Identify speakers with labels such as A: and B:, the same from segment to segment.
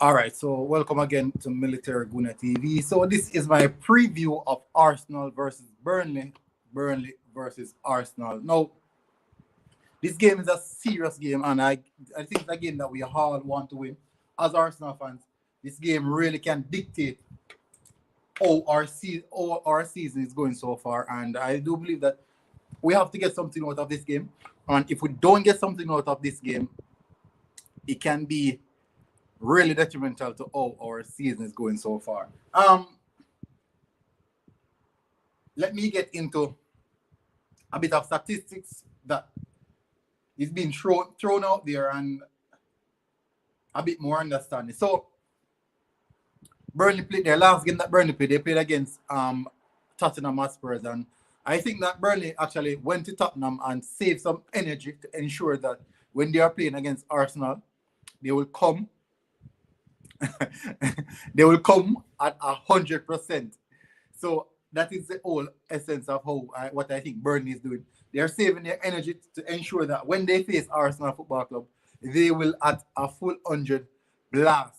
A: All right, so welcome again to Military Guna TV. So this is my preview of Arsenal versus Burnley, Burnley versus Arsenal. Now, this game is a serious game, and I think it's a game that we all want to win. As Arsenal fans, this game really can dictate how our season is going so far, and I do believe that we have to get something out of this game. And if we don't get something out of this game, it can be really detrimental to how our season is going so far. Let me get into a bit of statistics that is being thrown out there and a bit more understanding. So Burnley played their last game that Burnley played. They played against Tottenham Hotspurs, and I think that Burnley actually went to Tottenham and saved some energy to ensure that when they are playing against Arsenal, they will come they will come at 100%. So that is the whole essence of what I think Burnley is doing. They are saving their energy to ensure that when they face Arsenal Football Club, they will at a full 100 blast.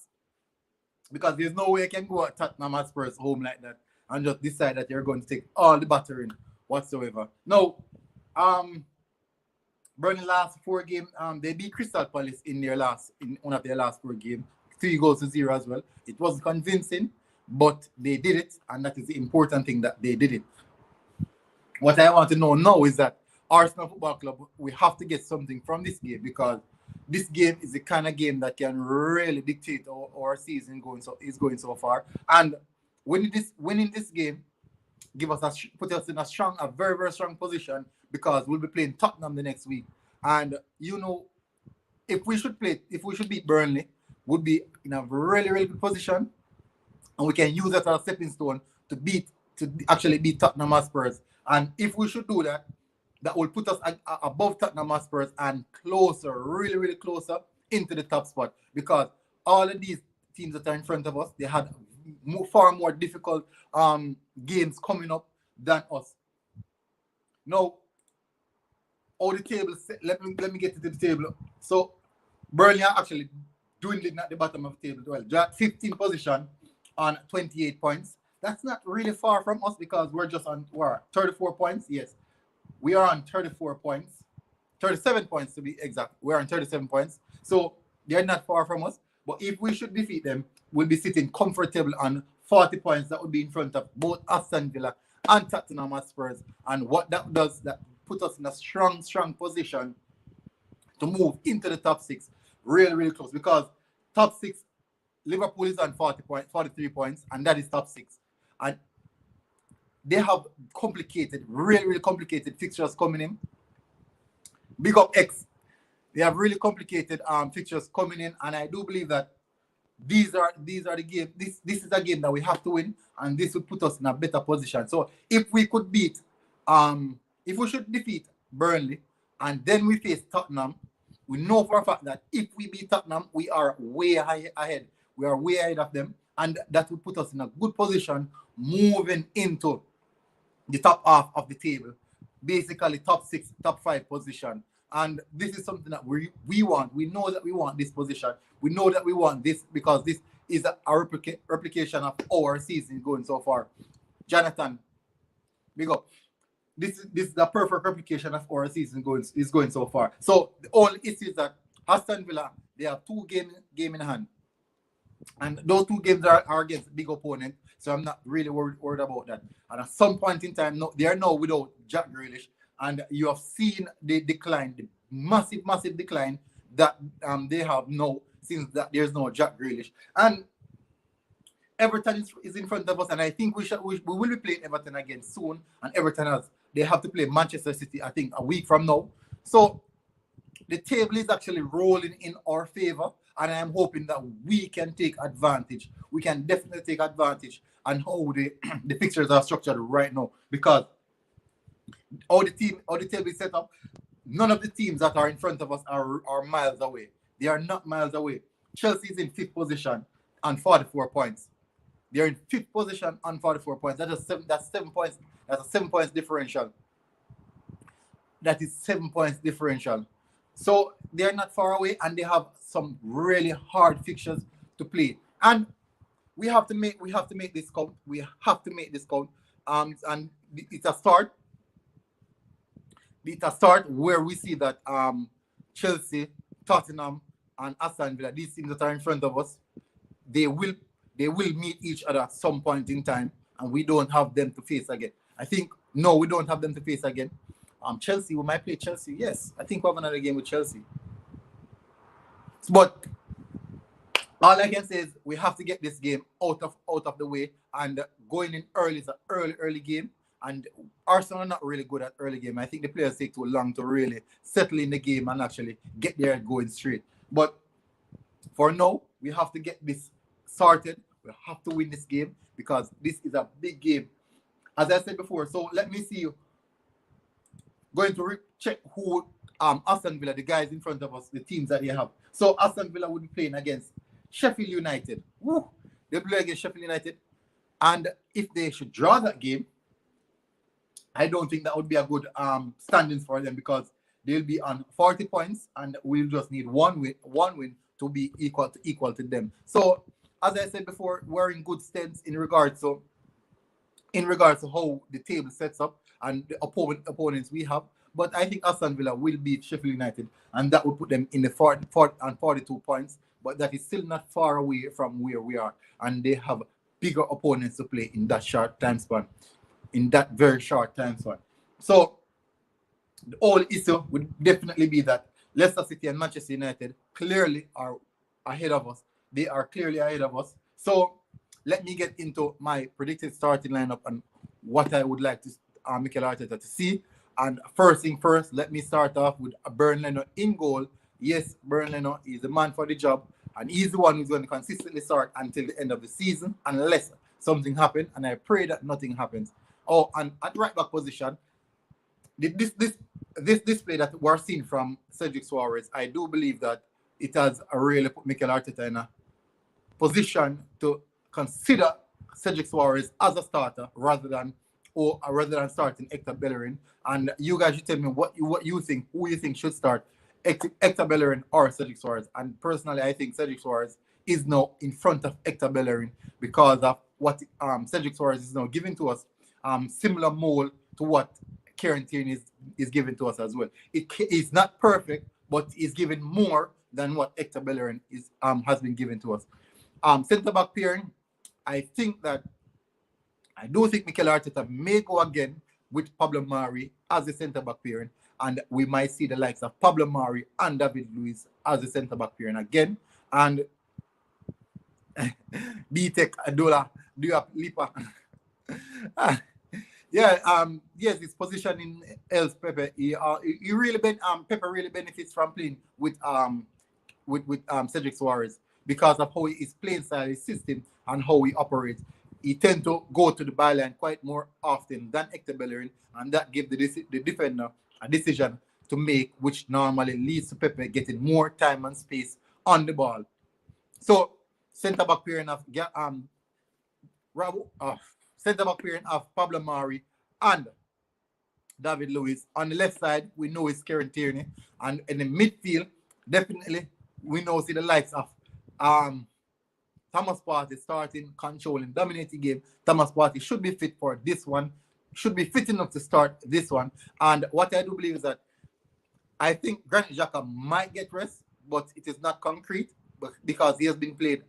A: Because there's no way you can go at Tottenham Hotspur's home like that and just decide that you're going to take all the battering whatsoever. No, Burnley last 4 games, they beat Crystal Palace in one of their last 4 games. 3 goals to 0 as well. It wasn't convincing, but they did it, and that is the important thing, that they did it. What I want to know now is that Arsenal Football Club, we have to get something from this game, because this game is the kind of game that can really dictate how our season is going so far. And winning this game put us in a very, very strong position, because we'll be playing Tottenham the next week. And if we should beat Burnley, would be in a really, really good position, and we can use that as a stepping stone to actually beat Tottenham Hotspurs. And if we should do that, that will put us above Tottenham Hotspurs and closer, really, really closer into the top spot, because all of these teams that are in front of us, they had far more difficult games coming up than us. Now, all the tables, let me get to the table. So Burnley are actually dwindling at the bottom of the table. Well, they're at 15th position on 28 points. That's not really far from us, because we're 34 points. Yes, we are on 34 points, 37 points to be exact. We're on 37 points. So they're not far from us. But if we should defeat them, we'll be sitting comfortable on 40 points. That would be in front of both Aston Villa and Tottenham Hotspurs. And what that does, that put us in a strong, strong position to move into the top 6. Really, really close, because top 6, Liverpool is on 43 points, and that is top 6. And they have really, really complicated fixtures coming in. Big up X. They have really complicated fixtures coming in, and I do believe that these are the games. This is a game that we have to win, and this would put us in a better position. So if we could if we should defeat Burnley, and then we face Tottenham, we know for a fact that if we beat Tottenham, we are way ahead. We are way ahead of them, and that would put us in a good position moving into the top half of the table, basically top 6, top 5 position. And this is something that we want. We know that we want this position. We know that we want this, because this is a replication of our season going so far. Jonathan, big up. This is the perfect replication of our season going so far. So the only issue is that Aston Villa, they have 2 games in hand, and those 2 games are against big opponents. So I'm not really worried about that. And at some point in time, they are now without Jack Grealish, and you have seen the decline, the massive decline that they have now, since that there's no Jack Grealish. And Everton is in front of us, and I think we will be playing Everton again soon. And Everton they have to play Manchester City, I think, a week from now. So the table is actually rolling in our favor, and I'm hoping that we can take advantage. We can definitely take advantage on how the fixtures are structured right now, because all the table is set up. None of the teams that are in front of us are miles away. They are not miles away. Chelsea is in 5th position on 44 points. They're in 5th position on 44 points. That's 7 points. That's a 7 points differential. That is 7 points differential. So they're not far away, and they have some really hard fixtures to play. And we have to make this count. We have to make this count. And it's a start. It's a start where we see that Chelsea, Tottenham, and Aston Villa, these teams that are in front of us, they will meet each other at some point in time, and we don't have them to face again. I think no, we don't have them to face again. Chelsea, we might play Chelsea. Yes, I think we have another game with Chelsea. But all I can say is we have to get this game out of the way, and going in early is an early game. And Arsenal are not really good at early game. I think the players take too long to really settle in the game and actually get there and going straight. But for now, we have to get this sorted. We have to win this game because this is a big game. As I said before, so let me see you. Going to check who Aston Villa, the guys in front of us, the teams that they have. So Aston Villa would be playing against Sheffield United. Woo! They play against Sheffield United. And if they should draw that game, I don't think that would be a good standings for them because they'll be on 40 points and we'll just need one win to be equal to them. So as I said before, we're in good stance in regards to how the table sets up and the opponents we have. But I think Aston Villa will beat Sheffield United, and that will put them in the 42 points. But that is still not far away from where we are, and they have bigger opponents to play in that short time span. In that very short time span. So the whole issue would definitely be that Leicester City and Manchester United clearly are ahead of us. They are clearly ahead of us. So let me get into my predicted starting lineup and what I would like to Mikel Arteta to see. And first thing first, let me start off with Burnley in goal. Yes, Burnley is the man for the job, and he's the one who's going to consistently start until the end of the season unless something happens, and I pray that nothing happens. Oh, and at right back position, this display that we're seeing from Cedric Suarez, I do believe that it has really put Mikel Arteta in a position to consider Cedric Suarez as a starter rather than starting Hector Bellerin. And you guys should tell me what you think, who you think should start, Hector Bellerin or Cedric Suarez. And personally, I think Cedric Suarez is now in front of Hector Bellerin because of what Cedric Suarez is now giving to us. Similar mold to what Kieran Tierney is giving to us as well. It's not perfect, but it's giving more than what Hector Bellerin has been given to us. Centre back pairing, I do think Mikel Arteta may go again with Pablo Mari as the centre back pairing, and we might see the likes of Pablo Mari and David Luiz as the centre back pairing again. And B-Tech Adola Lipa. Yes, his position in Els Pepe. He really Pepe really benefits from playing with Cedric Suarez because of how his playing style, his system, and how he operates. He tends to go to the byline quite more often than Hector Bellerin, and that gives the defender a decision to make, which normally leads to Pepe getting more time and space on the ball. So centre back pairing of centre back pairing of Pablo Mari and David Luiz. On the left side, we know it's Kieran Tierney. And in the midfield, definitely, we know see the likes of Thomas Partey starting, controlling, dominating game. Thomas Partey should be fit for this one. Should be fit enough to start this one. And what I do believe is that I think Granit Xhaka might get rest, but it is not concrete because he has been played.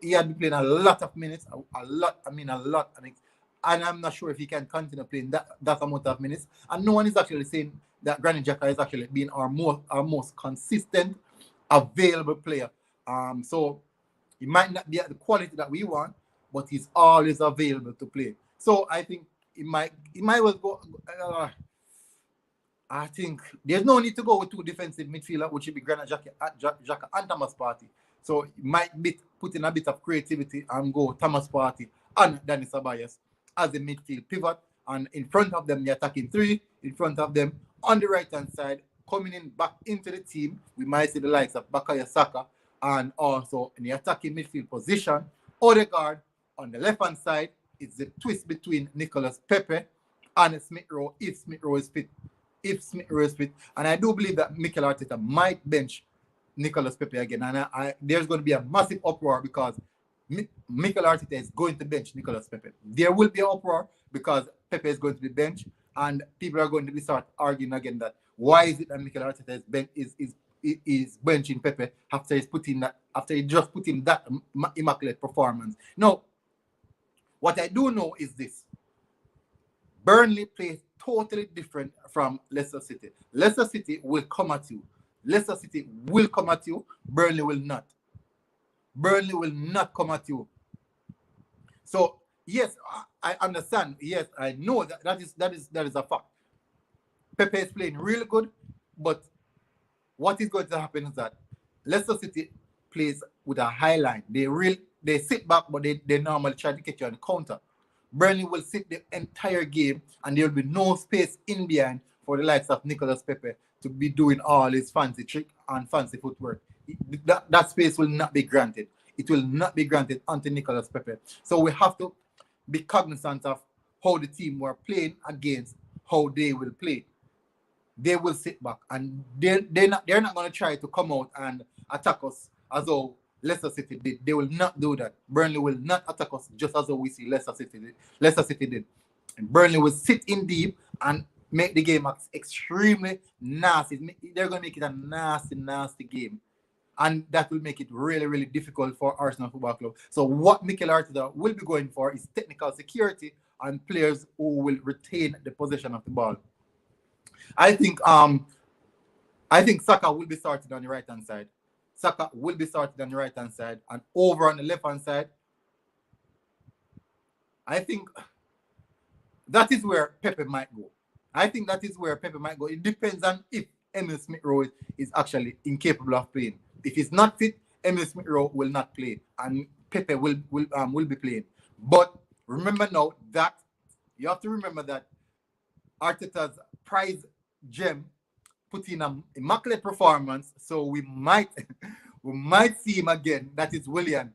A: He had been playing a lot of minutes, a lot, and I'm not sure if he can continue playing that amount of minutes. And no one is actually saying that Granit Xhaka is actually being our most consistent, available player. So he might not be at the quality that we want, but he's always available to play. So I think he might well go. I think there's no need to go with two defensive midfielders, which should be Granit Xhaka and Thomas Partey. So he might put in a bit of creativity and go Thomas Partey and Dani Ceballos as the midfield pivot. And in front of them, the attacking three. In front of them, on the right-hand side, coming in back into the team, we might see the likes of Bukayo Saka. And also in the attacking midfield position, Odegaard. On the left-hand side, it's the twist between Nicolas Pepe and Smith Rowe, if Smith Rowe is fit. And I do believe that Mikel Arteta might bench Nicolas Pepe again, and there's going to be a massive uproar because Mikel Arteta is going to bench Nicolas Pepe. There will be an uproar because Pepe is going to be benched, and people are going to be start arguing again that why is it that Mikel Arteta is benching Pepe after he just put in that immaculate performance. No, what I do know is this: Burnley plays totally different from Leicester City. Leicester City will come at you. Leicester City will come at you. Burnley will not. Burnley will not come at you. So yes, I understand. Yes, I know that is a fact. Pepe is playing really good, but what is going to happen is that Leicester City plays with a high line. They sit back, but they normally try to catch you on the counter. Burnley will sit the entire game, and there will be no space in behind for the likes of Nicolas Pepe to be doing all his fancy trick and fancy footwork. That space will not be granted. It will not be granted unto Nicolas Pepe. So we have to be cognizant of how the team were playing against how they will play. They will sit back, and they're not going to try to come out and attack us as though Leicester City did. They will not do that. Burnley will not attack us just as though we see Leicester City did. And Burnley will sit in deep and make the game extremely nasty. They're going to make it a nasty game. And that will make it really, really difficult for Arsenal Football Club. So what Mikel Arteta will be going for is technical security and players who will retain the possession of the ball. I think Saka will be started on the right-hand side. Saka will be started on the right-hand side. And over on the left-hand side, I think that is where Pepe might go. It depends on if Emil Smith-Rowe is actually incapable of playing. If he's not fit, Emil Smith-Rowe will not play, and Pepe will be playing. But remember now that you have to remember that Arteta's prize gem put in an immaculate performance, so we might see him again. That is Willian.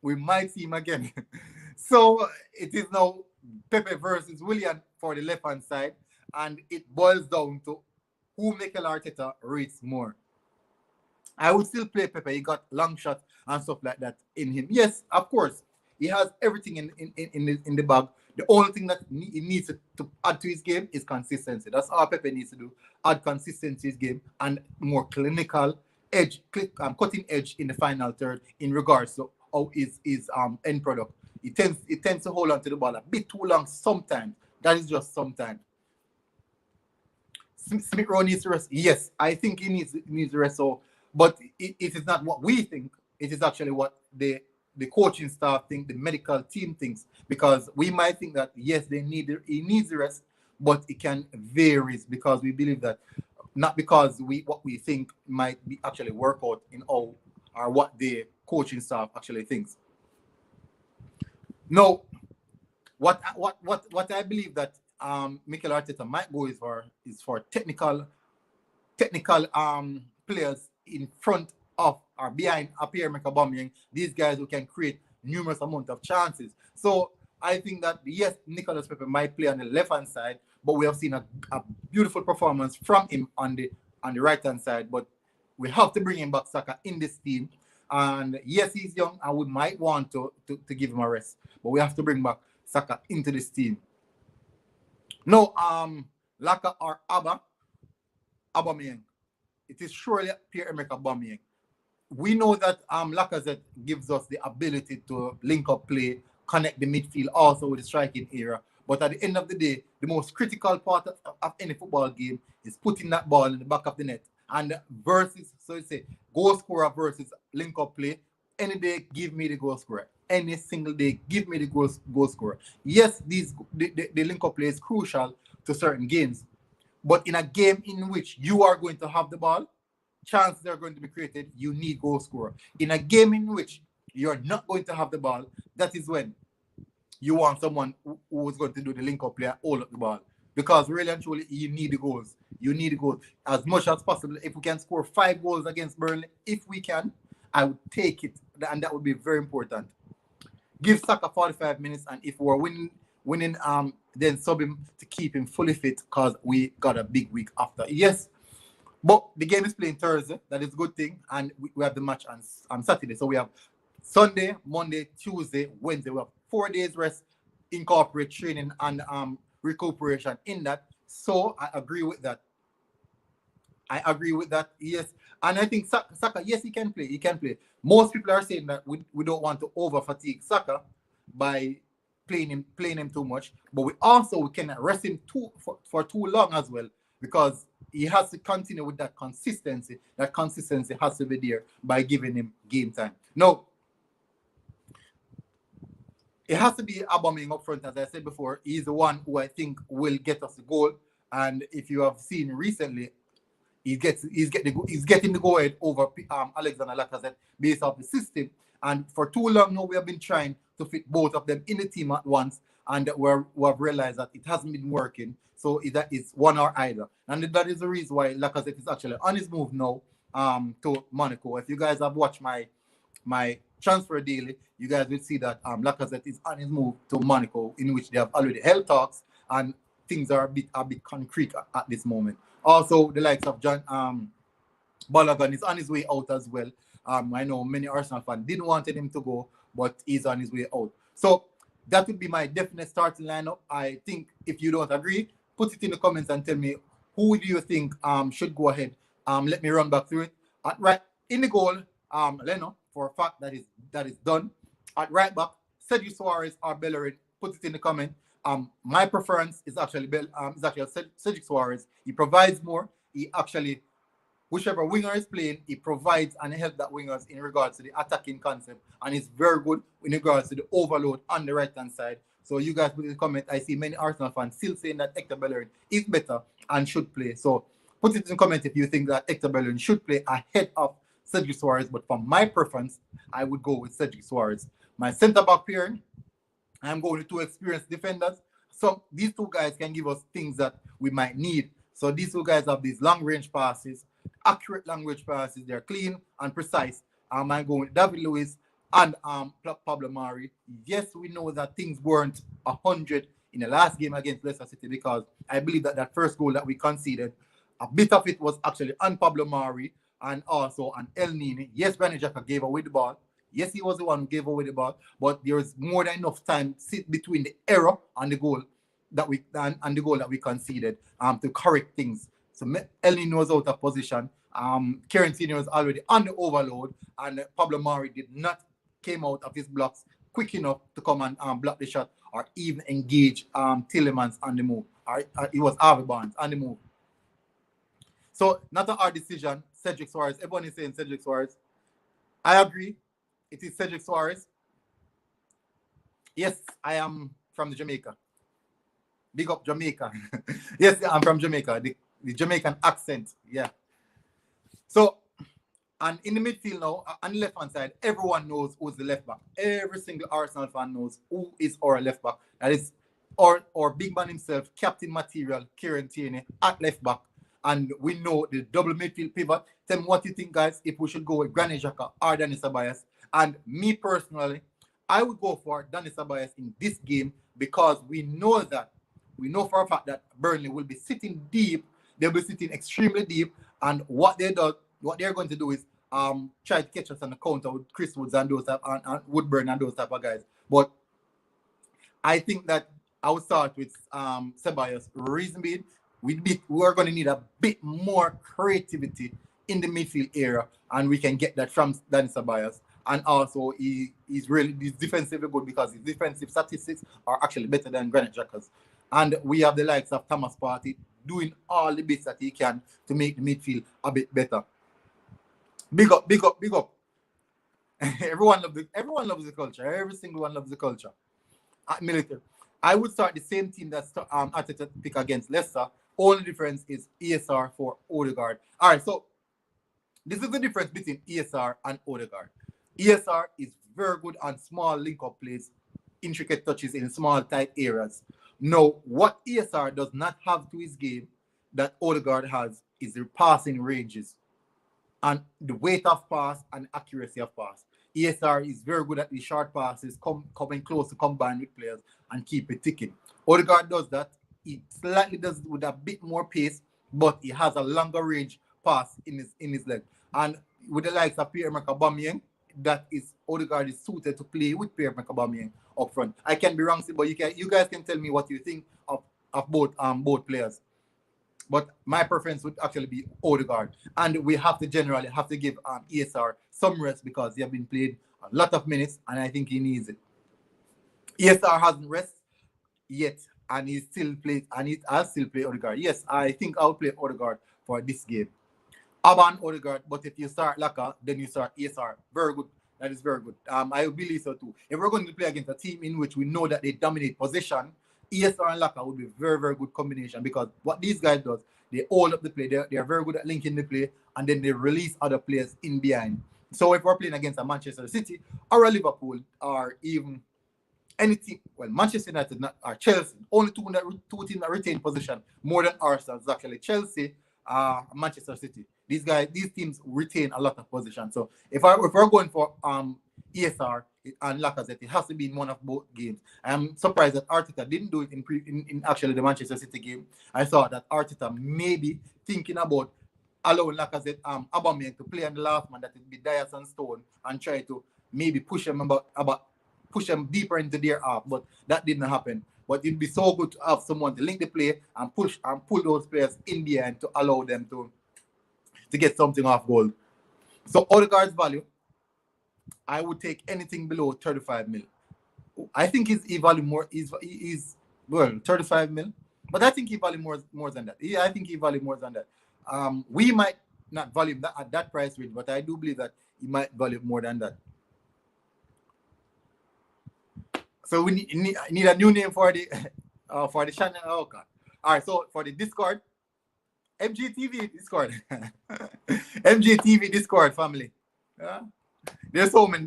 A: We might see him again. So it is now Pepe versus Willian for the left-hand side, and it boils down to who Mikel Arteta rates more. I would still play Pepe. He got long shots and stuff like that in him. Yes, of course. He has everything in the bag. The only thing that he needs to add to his game is consistency. That's all Pepe needs to do. Add consistency to his game and more clinical edge, cutting edge in the final third in regards to how his end product. It tends to hold on to the ball a bit too long sometimes. That is just sometimes. Smith-Rowe needs to rest. Yes, I think he needs to rest. So, but it is not what we think. It is actually what the coaching staff think, the medical team thinks, because we might think that yes, he needs the rest, but it can vary because we believe that not because what we think might be actually work out in all or what the coaching staff actually thinks. No, what I believe that Mikel Arteta might go is for technical players in front of or behind Pierre-Emerick Aubameyang, these guys who can create numerous amount of chances. So I think that yes, Nicolas Pepe might play on the left-hand side, but we have seen a beautiful performance from him on the right-hand side. But we have to bring him back, Saka, in this team. And yes, he's young, and we might want to give him a rest, but we have to bring back Saka into this team. No, Laka or Aubameyang. It is surely Pierre-Emerick Aubameyang. We know that Lacazette gives us the ability to link up play, connect the midfield also with the striking area. But at the end of the day, the most critical part of any football game is putting that ball in the back of the net. And versus, so you say, goal scorer versus link up play, any day, give me the goal scorer. Any single day, give me the goal scorer. Yes, the link up play is crucial to certain games. But in a game in which you are going to have the ball, chances are going to be created, you need goal scorer. In a game in which you're not going to have the ball, that is when you want someone who is going to do the link-up play and hold up the ball. Because really and truly, you need the goals. You need the goals as much as possible. If we can score 5 goals against Burnley, if we can, I would take it. And that would be very important. Give Saka 45 minutes, and if we're winning, then sub him to keep him fully fit because we got a big week after. Yes, But the game is playing Thursday. That is a good thing. And we have the match on Saturday. So we have Sunday, Monday, Tuesday, Wednesday. We have 4 days rest, incorporate training and recuperation in that. So I agree with that. Yes. And I think Saka, yes, he can play. He can play. Most people are saying that we don't want to over fatigue Saka by playing him too much. But we cannot rest him for too long as well, because he has to continue with that consistency. That consistency has to be there by giving him game time. No, it has to be Aubameyang up front, as I said before. He's the one who I think will get us the goal. And if you have seen recently, he's getting the go ahead over Alexander Lacazette based off the system. And for too long now, we have been trying to fit both of them in the team at once, and we have realized that it hasn't been working. So that is one or either. And that is the reason why Lacazette is actually on his move now to Monaco. If you guys have watched my transfer daily, you guys will see that Lacazette is on his move to Monaco, in which they have already held talks, and things are a bit concrete at this moment. Also, the likes of John Balogun is on his way out as well. I know many Arsenal fans didn't want him to go, but he's on his way out. So that would be my definite starting lineup. I think if you don't agree, put it in the comments and tell me who do you think should go ahead. Let me run back through it. Right in the goal, Leno, for a fact that is done. At right back, Sergio Suarez or Bellerin. Put it in the comment. My preference is actually Sergio Suarez. He provides more. He actually, whichever winger is playing, he provides and helps that wingers in regards to the attacking concept, and it's very good in regards to the overload on the right hand side. So you guys put in the comment. I see many Arsenal fans still saying that Hector Bellerin is better and should play. So put it in the comment if you think that Hector Bellerin should play ahead of Sergio Suarez. But for my preference, I would go with Sergio Suarez. My centre back pairing, I'm going with 2 experienced defenders. So these 2 guys can give us things that we might need. So these 2 guys have these long range passes, accurate long range passes. They're clean and precise. I'm going with David Luiz and Pablo Mari. Yes, we know that things weren't 100 in the last game against Leicester City, because I believe that first goal that we conceded, a bit of it was actually on Pablo Mari and also on El Nini. Yes, Granit Xhaka gave away the ball. Yes, he was the one who gave away the ball, but there is more than enough time sit between the error and the goal that we conceded to correct things. So El Nino was out of position. Kieran Tierney was already on the overload, and Pablo Mari did not came out of his blocks quick enough to come and block the shot or even engage Tielemans on the move. It was Harvey Barnes on the move. So not a hard decision. Cedric Suarez. Everyone is saying Cedric Suarez. I agree. It is Cedric Suarez. Yes, I am from Jamaica. Big up Jamaica. Yes, I'm from Jamaica. The Jamaican accent. Yeah. So, and in the midfield now, on the left-hand side, everyone knows who's the left back. Every single Arsenal fan knows who is our left back. That is our big man himself, captain material, Kieran Tierney, at left back. And we know the double midfield pivot. Tell me what you think, guys, if we should go with Granit Xhaka or Dani Ceballos. And me personally, I would go for Dani Ceballos in this game, because we know for a fact that Burnley will be sitting deep. They'll be sitting extremely deep. And what they're going to do is try to catch us on the counter with Chris Woods and those type and Woodburn and those type of guys. But I think that I would start with Ceballos. Reason being, we're going to need a bit more creativity in the midfield area, and we can get that from Dani Ceballos. And also, he's defensively good, because his defensive statistics are actually better than Granit Xhaka's. And we have the likes of Thomas Partey doing all the bits that he can to make the midfield a bit better. Big up, big up, big up. Everyone loves the culture. Every single one loves the culture. At military, I would start the same team that's Arteta pick against Leicester. Only difference is ESR for Odegaard. All right, so this is the difference between ESR and Odegaard. ESR is very good on small link-up plays, intricate touches in small, tight areas. Now, what ESR does not have to his game that Odegaard has is the passing ranges and the weight of pass and accuracy of pass. ESR is very good at the short passes, coming close to combine with players and keep it ticking. Odegaard does that. He slightly does it with a bit more pace, but he has a longer range pass in his leg. And with the likes of Pierre-Emerick Aubameyang, that is Odegaard is suited to play with Pierre-Emerick Aubameyang up front. I can be wrong, but you guys can tell me what you think of both players. But my preference would actually be Odegaard. And we have to generally give ESR some rest because he has been played a lot of minutes and I think he needs it. ESR hasn't rest yet and he still plays and I'll still play Odegaard. Yes, I think I'll play Odegaard for this game. Aban Odegaard, but if you start Laka, then you start ESR. Very good. That is very good. I believe so too. If we're going to play against a team in which we know that they dominate possession, ESR and Laka would be a very, very good combination because what these guys do, they hold up the play. They are very good at linking the play and then they release other players in behind. So if we're playing against a Manchester City or a Liverpool or even any team, well, Manchester United or Chelsea, only two teams that retain possession more than Arsenal is actually Chelsea, Manchester City. These teams retain a lot of possession. So if we're going for ESR and Lacazette, it has to be in one of both games. I'm surprised that Arteta didn't do it in actually the Manchester City game. I thought that Arteta maybe thinking about allowing Lacazette, Aubameyang to play on the last man, that would be Dias and Stone, and try to maybe push them push them deeper into their half, but that didn't happen. But it'd be so good to have someone to link the play and push and pull those players in the end to allow them to get something off goal. So Odegaard's value, I would take anything below 35 mil. I think his value more is 35 mil, but I think he value more than that. Yeah, I think he value more than that. We might not value that at that price range, but I do believe that he might value more than that. So we need a new name for the channel. Oh God! All right, so for the Discord, MGTV Discord, MGTV Discord family. Yeah. There's so many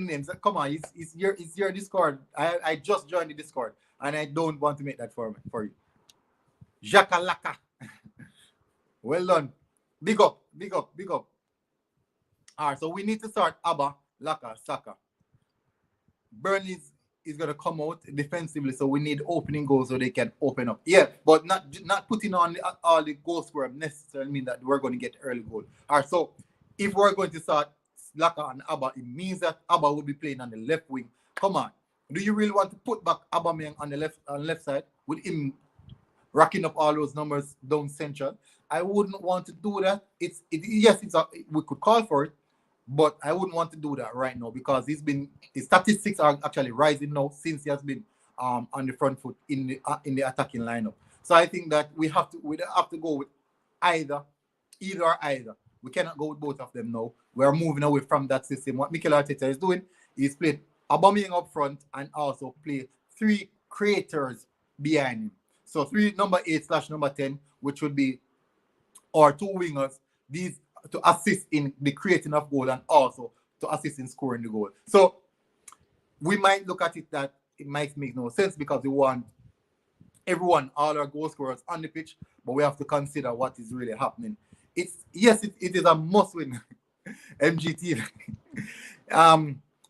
A: names. Come on, it's your Discord. I just joined the Discord and I don't want to make that for you. Jakalaka. Well done. Big up. All right, so we need to start Abba, Laka, Saka. Burnley is going to come out defensively, so we need opening goals so they can open up. Yeah, but not putting on all the goals for them necessarily mean that we're going to get early goal. All right, so if we're going to start Laka and Abba, it means that Abba will be playing on the left wing. Come on. Do you really want to put back Aubameyang on the left side with him racking up all those numbers down central? I wouldn't want to do that. We could call for it, but I wouldn't want to do that right now because his statistics are actually rising now since he has been on the front foot in the attacking lineup. So I think that we have to go with either. We cannot go with both of them now. We are moving away from that system. What Mikel Arteta is doing is play Aubameyang up front and also play three creators behind him. So three number 8/number 10, which would be or two wingers, these to assist in the creating of goal and also to assist in scoring the goal. So we might look at it that it might make no sense because we want all our goal scorers on the pitch, but we have to consider what is really happening. It is a must-win. MGT.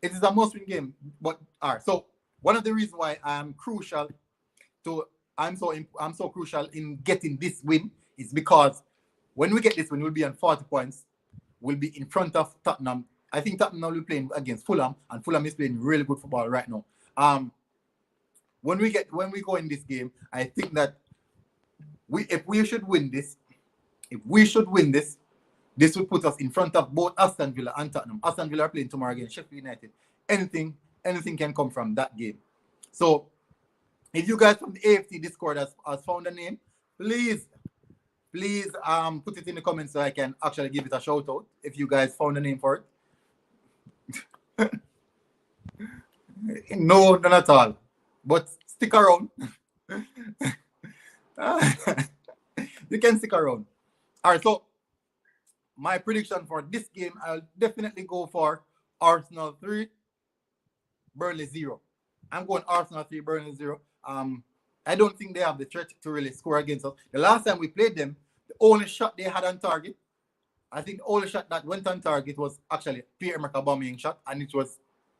A: It is a must-win game. But all right, so one of the reasons why I'm so crucial in getting this win is because when we get this win, we'll be on 40 points. We'll be in front of Tottenham. I think Tottenham will be playing against Fulham, and Fulham is playing really good football right now. When we go in this game, I think that if we should win this, this would put us in front of both Aston Villa and Tottenham. Aston Villa are playing tomorrow against Sheffield United. Anything can come from that game. So if you guys from the AFC Discord has found a name, please put it in the comments so I can actually give it a shout out if you guys found a name for it. No, not at all. But stick around. You can stick around. All right, so my prediction for this game, I'll definitely go for Arsenal 3, Burnley 0. I'm going Arsenal 3, Burnley 0. I don't think they have the threat to really score against us. The last time we played them, the only shot they had on target, I think the only shot that went on target was actually Pierre-Emerick Aubameyang shot, and it was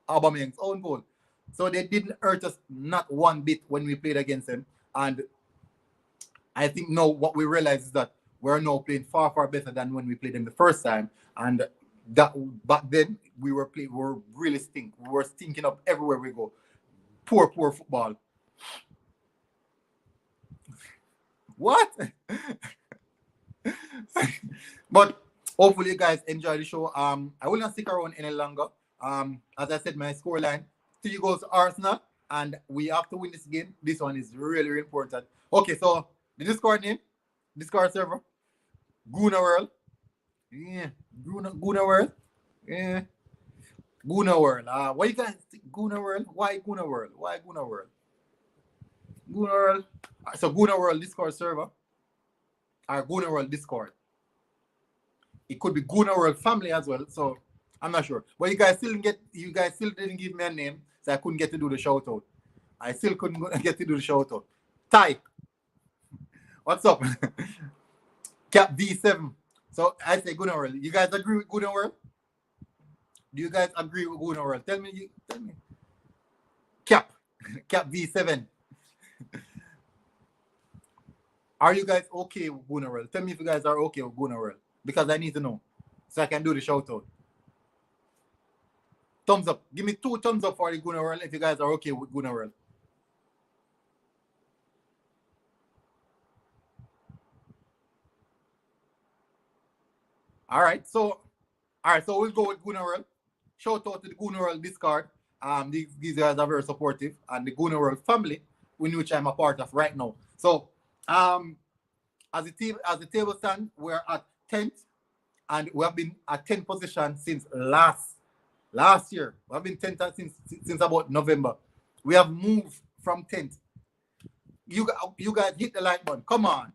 A: Aubameyang's own goal. So they didn't hurt us not one bit when we played against them. And I think now what we realize is that we're now playing far, far better than when we played them the first time. And that back then we were really stink. We were stinking up everywhere we go. Poor football. What? But hopefully you guys enjoy the show. I will not stick around any longer. As I said, my scoreline 3 goals to Arsenal, and we have to win this game. This one is really, really important. Okay, so the Discord name, Discord server, Guna World. Yeah, Guna World. Yeah, Guna World. Why you guys think Guna World? Why Guna World? Why Guna World? Guna World. So Guna World Discord server, or Guna World Discord. It could be Guna World Family as well. So I'm not sure. But you guys still didn't give me a name, so I couldn't get to do the shout out. I still couldn't get to do the shout out. Ty, what's up? Cap V7. So I say Guna World. You guys agree with Guna World? Do you guys agree with Guna World? Tell me. Cap V7. Are you guys okay with Guna World? Tell me if you guys are okay with Guna World, because I need to know so I can do the shout out. Thumbs up. Give me 2 thumbs up for the Guna World if you guys are okay with Guna World. All right, so we'll go with Guna World. Shout out to the Guna World Discord. These guys are very supportive, and the Guna World family, in which I'm a part of right now. So, as the table stand, we're at 10th, and we have been at 10th position since last year. We have been 10th since about November. We have moved from 10th. You guys hit the like button. Come on,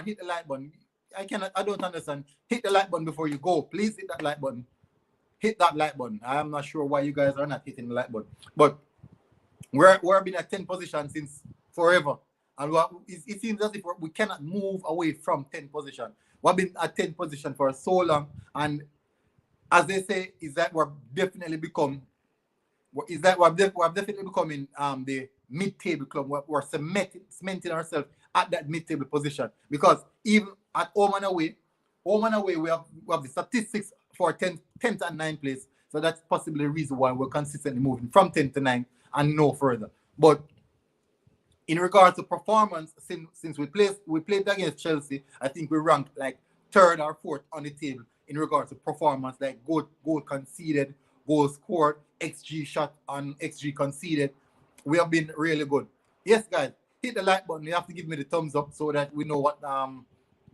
A: hit the like button. I don't understand. Hit the like button before you go. Please hit that like button. Hit that like button. I am not sure why you guys are not hitting the like button. But we're been at 10th position since forever. And it seems as if we cannot move away from 10th position. We've been at 10th position for so long. And as they say, is that we're definitely becoming the mid-table club. We're cementing ourselves at that mid-table position. Because even at home and away, we have the statistics for 10th and 9th place. So that's possibly the reason why we're consistently moving from 10th to 9th and no further. But in regards to performance, since we played against Chelsea, I think we ranked like 3rd or 4th on the table in regards to performance, like goal conceded, goal scored, XG shot, and XG conceded. We have been really good. Yes, guys, hit the like button. You have to give me the thumbs up so that we know what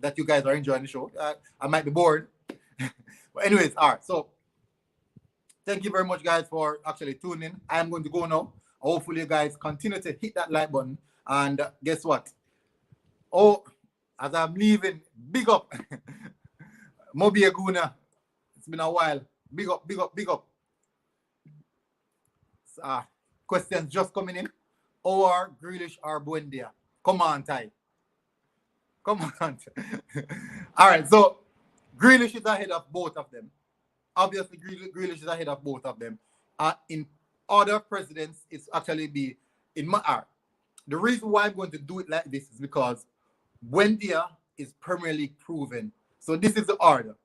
A: that you guys are enjoying the show. I might be bored. But anyways, all right. So thank you very much, guys, for actually tuning in. I am going to go now. Hopefully, you guys continue to hit that like button. And guess what? Oh, as I'm leaving, big up. Moby Aguna. It's been a while. Big up. Questions just coming in. Or Grealish or Buendia. Come on, Ty. Come on. All right, so Grealish is ahead of both of them. Obviously, Grealish is ahead of both of them. In order of precedence, it's actually be in my art. The reason why I'm going to do it like this is because Buendia is Premier League proven. So this is the order.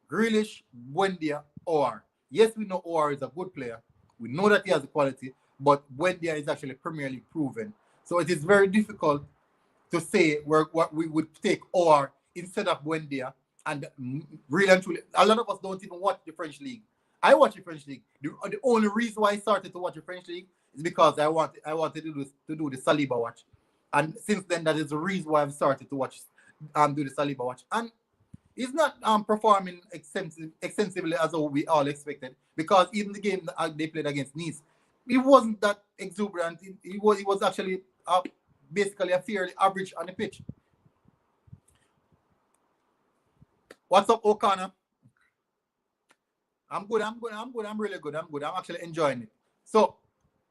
A: Grealish, Buendia, OR. Yes, we know OR is a good player. We know that he has the quality, but Buendia is actually Premier League proven. So it is very difficult to say what we would take OR instead of Buendia. And really and truly, a lot of us don't even watch the French League. I watch the French League. The only reason why I started to watch the French League is because I wanted to do the Saliba watch. And since then, that is the reason why I've started to watch do the Saliba watch. And he's not performing extensively as we all expected, because even the game that they played against Nice, he wasn't that exuberant. He was actually basically a fairly average on the pitch. What's up, O'Connor? I'm good. I'm really good. I'm actually enjoying it. So,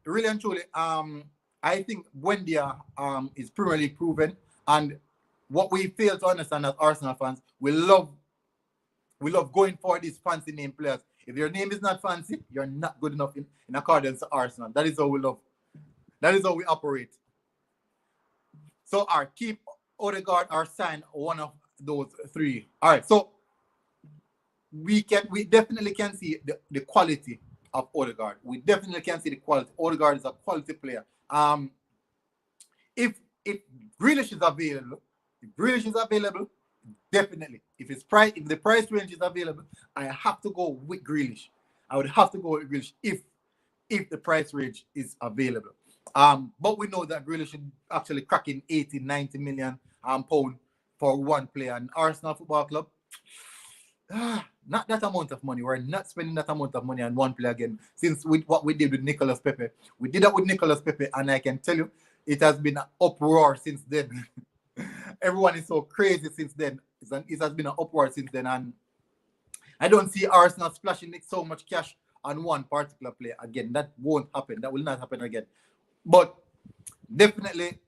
A: really and truly, I think Buendia is Premier League proven. And what we fail to understand as Arsenal fans, we love going for these fancy name players. If your name is not fancy, you're not good enough in accordance to Arsenal. That is how we love. That is how we operate. So, our keep Odegaard or sign one of those three. All right, so we definitely can see the quality of Odegaard. We definitely can see the quality. Odegaard is a quality player. If Grealish is available, definitely. If the price range is available, I have to go with Grealish. I would have to go with Grealish if the price range is available. But we know that Grealish is actually cracking 80, 90 million pound for one player. And Arsenal Football Club, not that amount of money. We're not spending that amount of money on one player again. Since what we did with Nicolas Pepe, we did that with Nicolas Pepe, and I can tell you, it has been an uproar since then. Everyone is so crazy since then. It has been an uproar since then, and I don't see Arsenal splashing so much cash on one particular player again. That won't happen. That will not happen again. But definitely,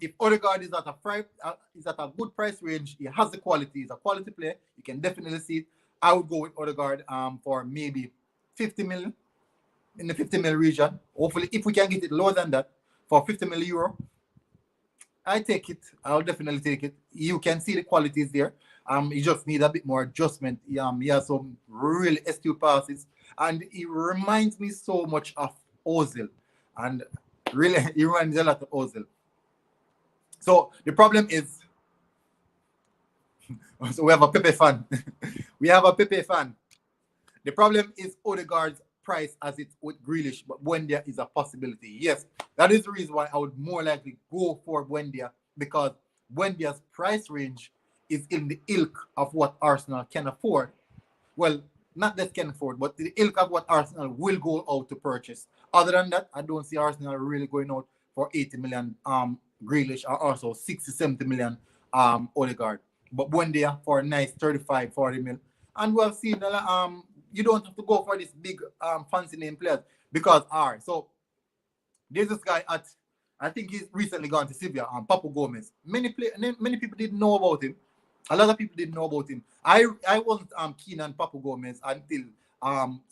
A: if Odegaard is at a good price range, he has the quality. He's a quality player. You can definitely see it. I would go with Odegaard for maybe 50 million in the 50 mil region. Hopefully, if we can get it lower than that for 50 million euro, I take it. I'll definitely take it. You can see the qualities there. You just need a bit more adjustment. He has some really astute passes, and he reminds me so much of Ozil, and really, he reminds me a lot of Ozil. So the problem is, so we have a Pepe fan. We have a Pepe fan. The problem is Odegaard's price as it's with Grealish, but Buendia is a possibility. Yes, that is the reason why I would more likely go for Buendia, because Buendia's price range is in the ilk of what Arsenal can afford. Well, not that can afford, but the ilk of what Arsenal will go out to purchase. Other than that, I don't see Arsenal really going out for 80 million Grealish, or also 60, 70 million Odegaard. But Buendia for a nice 35, 40 mil. And we have seen you don't have to go for this big fancy name players, because so there's this guy I think he's recently gone to Sevilla, Papu Gomez. Many people didn't know about him. A lot of people didn't know about him. I wasn't keen on Papu Gomez until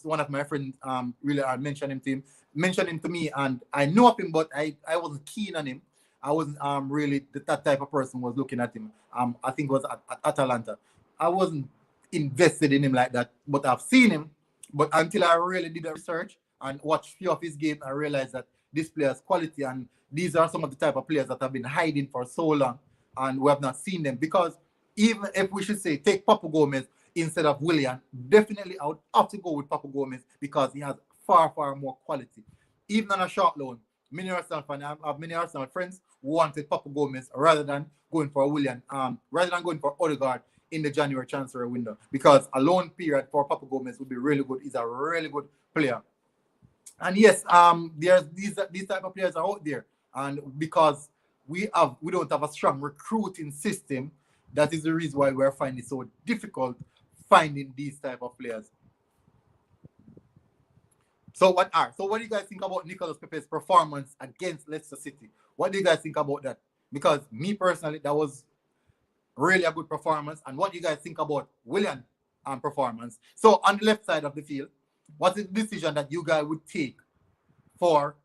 A: one of my friends really mentioned him to me, and I know of him, but I wasn't keen on him. I wasn't really that type of person was looking at him. I think it was at Atalanta. I wasn't invested in him like that, but I've seen him. But until I really did the research and watched a few of his games, I realized that this player's quality, and these are some of the type of players that have been hiding for so long, and we have not seen them. Because even if we should say take Papu Gomez instead of Willian, definitely I would have to go with Papu Gomez, because he has far, far more quality. Even on a short loan, many Arsenal fans, I have many Arsenal friends who wanted Papu Gomez rather than going for Willian, rather than going for Odegaard in the January transfer window, because a loan period for Papu Gomez would be really good. He's a really good player. And yes, there's these type of players are out there, and because we don't have a strong recruiting system, that is the reason why we're finding it so difficult finding these type of players. So what do you guys think about Nicolas Pepe's performance against Leicester City? What do you guys think about that? Because me personally, that was really a good performance. And what do you guys think about Willian performance? So on the left side of the field, what's the decision that you guys would take for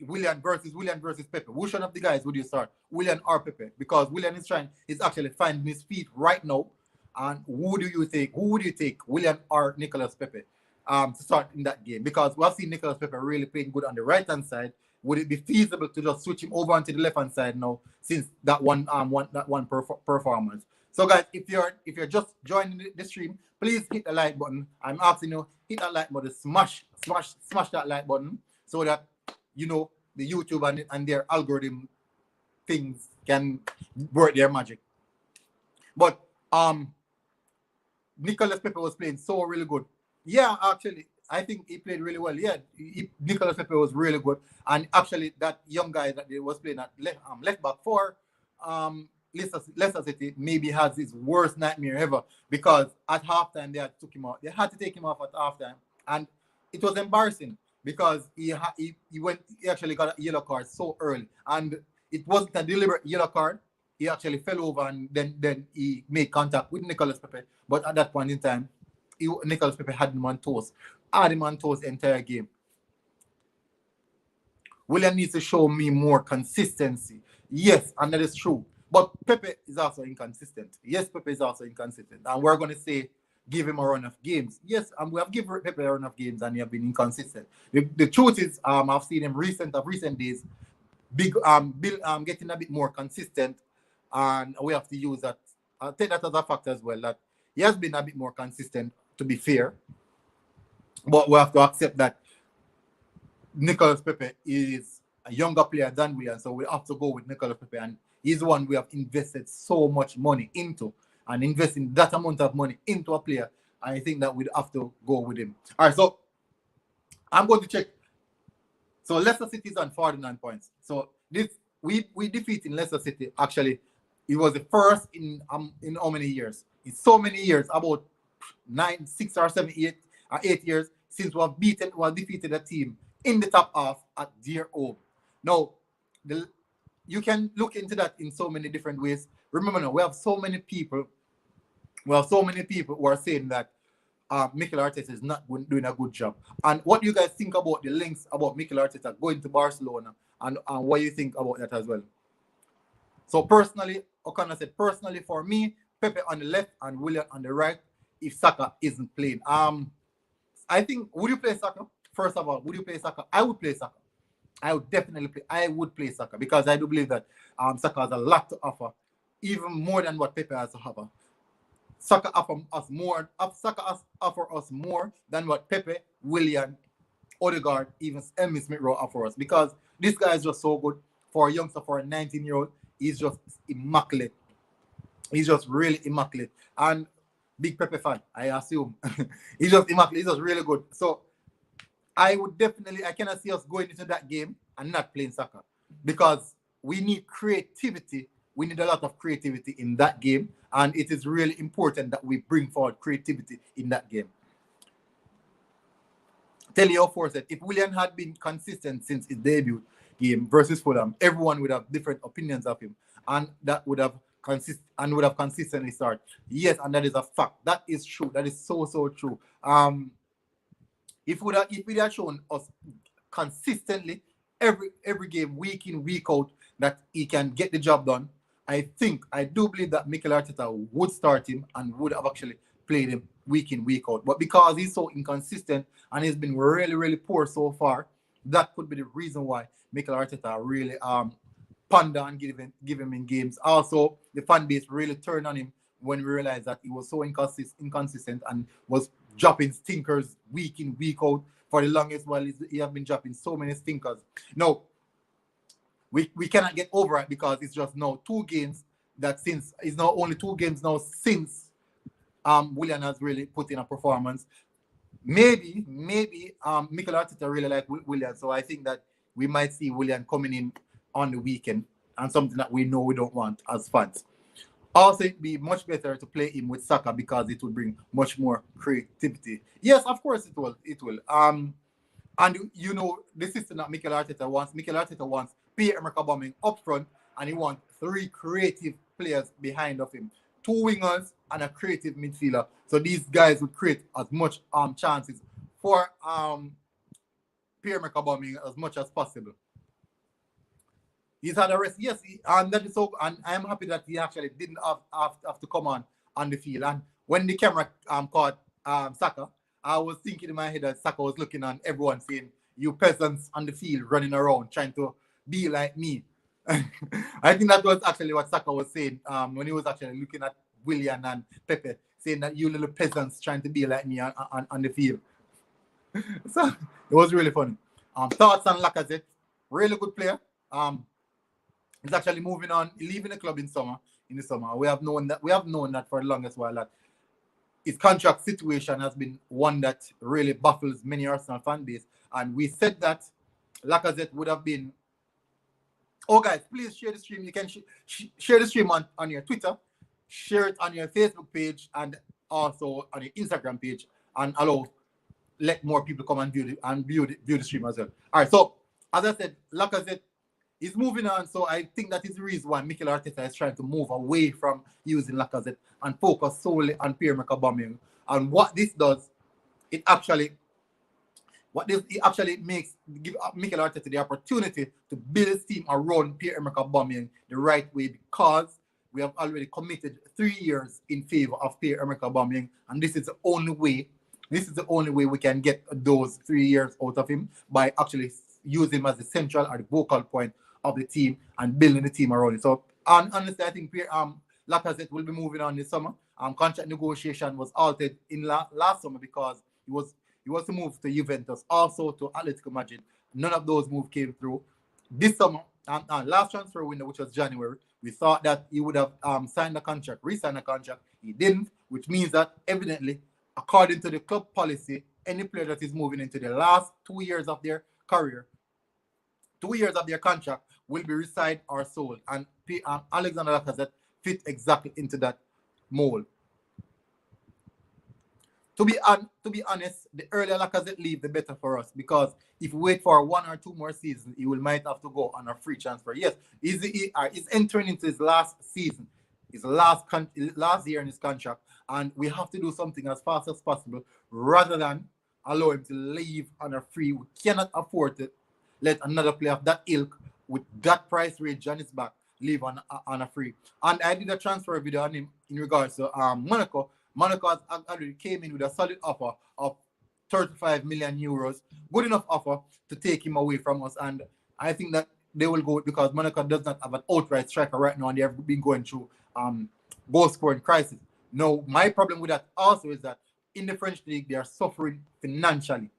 A: Willian versus Pepe? Which one of the guys would you start, Willian or Pepe? Because Willian is actually finding his feet right now. And who would you take, Willian or Nicolas Pepe, to start in that game? Because we have seen Nicolas Pepe really playing good on the right hand side. Would it be feasible to just switch him over onto the left hand side now, since that one performance? So guys, if you're just joining the stream, please hit the like button. I'm asking you, hit that like button, smash that like button, so that the YouTube and their algorithm things can work their magic. But Nicolas Pepe was playing so really good. Yeah, actually, I think he played really well. Yeah, Nicolas Pepe was really good. And actually, that young guy that he was playing at left back for Leicester City maybe has his worst nightmare ever, because at halftime they had to take him off at halftime, and it was embarrassing because he actually got a yellow card so early, and it wasn't a deliberate yellow card. He actually fell over, and then he made contact with Nicolas Pepe. But at that point in time, Nicolas Pepe had him on toes the entire game. Willian needs to show me more consistency. Yes, and that is true. But Pepe is also inconsistent. Yes, Pepe is also inconsistent. And we're going to say, give him a run of games. Yes, and we have given Pepe a run of games and he have been inconsistent. The truth is, I've seen him recent days, getting a bit more consistent. And we have to use that. I'll take that as a factor as well, that he has been a bit more consistent, to be fair. But we have to accept that Nicolas Pepe is a younger player than Willian, so we have to go with Nicolas Pepe, and he's one we have invested so much money into, and investing that amount of money into a player, I think that we'd have to go with him. All right, so I'm going to check. So Leicester City is on 49 points. So this we defeating Leicester City. Actually, it was the first in how many years? In so many years, about 6 or 7, 8 years since we have defeated a team in the top half at their home. Now, you can look into that in so many different ways. Remember now, we have so many people who are saying that Mikel Arteta is not doing a good job. And what do you guys think about the links about Mikel Arteta going to Barcelona, and what you think about that as well? So personally, O'Connor said, personally for me, Pepe on the left and Willian on the right if Saka isn't playing. I think, would you play Saka? First of all, would you play Saka? I would play Saka. I would definitely play. I would play Saka because I do believe that Saka has a lot to offer, even more than what Pepe has to offer. Saka offer us more. Saka offer us more than what Pepe, Willian, Odegaard, even Emile Smith Rowe offer us, because this guy is just so good for a youngster, for a 19-year-old. He's just immaculate. He's just really immaculate. And big Pepe fan, I assume. He's just immaculate. He's just really good. So I cannot see us going into that game and not playing Saka, because we need creativity. We need a lot of creativity in that game, and it is really important that we bring forward creativity in that game. Telio Force said, if Willian had been consistent since his debut game versus Fulham, everyone would have different opinions of him, and that would have consistently started. Yes, and that is a fact. That is true. That is so true. If we had shown us consistently every game, week in, week out, that he can get the job done, I do believe that Mikel Arteta would start him and would have actually played him week in, week out. But because he's so inconsistent and he's been really, really poor so far, that could be the reason why Mikel Arteta really ponder and give him in games. Also, the fan base really turned on him when we realized that he was so inconsistent and was dropping stinkers week in, week out for the longest while. He has been dropping so many stinkers. No, we cannot get over it, because it's just now 2 games that since it's now only 2 games now since Willian has really put in a performance. Maybe Mikel Arteta really like Willian, so I think that we might see Willian coming in on the weekend, and something that we know we don't want as fans. Also, it'd be much better to play him with Saka because it will bring much more creativity. Yes, of course it will. And you know the system that Mikel Arteta wants. Mikel Arteta wants Pierre-Emerick Aubameyang up front, and he wants 3 creative players behind of him, 2 wingers and a creative midfielder. So these guys would create as much chances for Pierre-Emerick Aubameyang as much as possible. He's had a rest, yes, and that is so. And I am happy that he actually didn't have to come on the field. And when the camera caught Saka, I was thinking in my head that Saka was looking on everyone saying, "You peasants on the field running around trying to be like me." I think that was actually what Saka was saying when he was actually looking at Willian and Pepe, saying that you little peasants trying to be like me on the field. So it was really funny. Thoughts on Lacazette? Really good player. He's actually moving on, leaving the club in the summer. We have known that for the longest while, that his contract situation has been one that really baffles many Arsenal fan base. And we said that Lacazette would have been. Oh, guys, please share the stream. You can share the stream on your Twitter, share it on your Facebook page, and also on your Instagram page, and let more people come and view the stream as well. All right, so as I said, Lacazette is moving on, so I think that is the reason why Mikel Arteta is trying to move away from using Lacazette and focus solely on Pierre-Emerick Aubameyang. And what this does, it actually makes give Mikel Arteta the opportunity to build his team around Pierre-Emerick Aubameyang the right way, because we have already committed 3 years in favor of Pierre-Emerick Aubameyang, and this is the only way. This is the only way we can get those 3 years out of him, by actually using him as the central or the vocal point of the team and building the team around it. So, honestly, I think Lacazette will be moving on this summer. Contract negotiation was altered in last summer because he was to move to Juventus, also to Atletico Madrid. None of those moves came through. This summer, last transfer window, which was January, we thought that he would have signed a contract, re-signed a contract. He didn't, which means that evidently, according to the club policy, any player that is moving into the last 2 years of their career, 2 years of their contract, will be re-signed or sold. And Alexander Lacazette fit exactly into that mold. To be honest, the earlier Lacazette leave, the better for us, because if we wait for 1 or 2 more seasons, he might have to go on a free transfer. Yes, he's entering into his last season, his last year in his contract, and we have to do something as fast as possible rather than allow him to leave on a free. We cannot afford to let another player of that ilk with that price range on his back leave on a free. And I did a transfer video on him in regards to Monaco. Monaco has already came in with a solid offer of 35 million euros, good enough offer to take him away from us. And I think that they will go, because Monaco does not have an outright striker right now, and they have been going through goal scoring crisis. Now, my problem with that also is that in the French league, they are suffering financially.